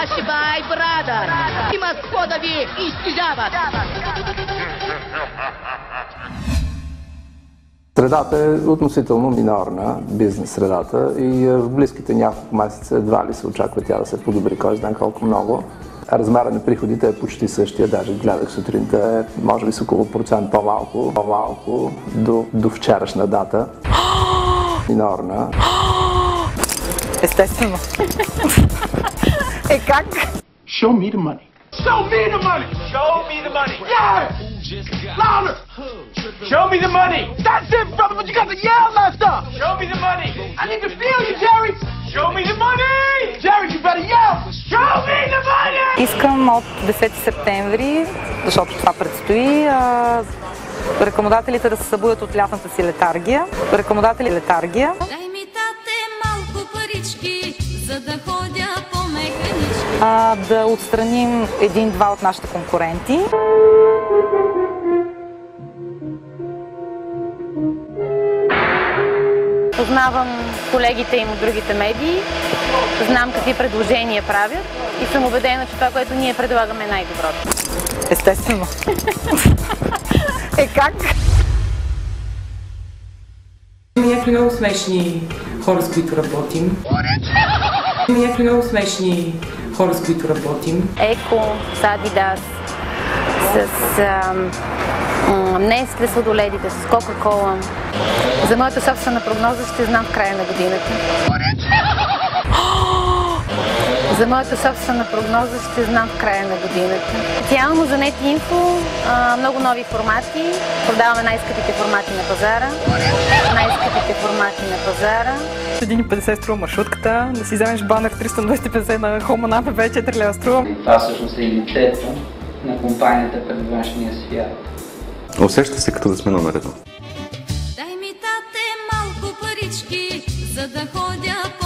Ашибай, брадър! Има какво да ви изтежават! Средата е относително минорна, бизнес средата, и в близките няколко месеца едва ли се очаква тя да се подобри, кой знае колко много. Размера на приходите е почти същия, даже гледах сутринта, може би с около процент по-малко до вчерашна дата. Минорна. Естествено. Е как? Show me the money. Show me the money! Show me the money! Yeah! Louder! Show me the money! That's it, brother, but you got the yell left up! Show me the money! I need to feel you, Jerry! Show me the money! Jerry, you better yell! Show me the money! Искам от 10 септември, защото това предстои, рекламодателите да се събудят от лятната си летаргия. Летаргия. Дай ми, тате, малко парички, за да ходя по механички. Да отстраним един-два от нашите конкуренти. Познавам колегите им от другите медии, знам какви предложения правят и съм убедена, че това, което ние предлагаме, е най-доброто. Естествено. Е как? Има някакви много смешни хора, с които работим. Еко, с Адидас, с Нестле сладоледите, с Кока-кола. За моята собствена прогноза ще знам в края на годината. Специално за NetInfo много нови формати. Продаваме най-скъпите формати на пазара. 1,50 струва маршрутката, да си вземеш банер 300-250 на Home на АПБ, 4 лева струва. Това всъщност е идентитета на компанията пред външния свят. Усеща се като да сме номер едно. Дай ми, тате, малко парички, за да ходя по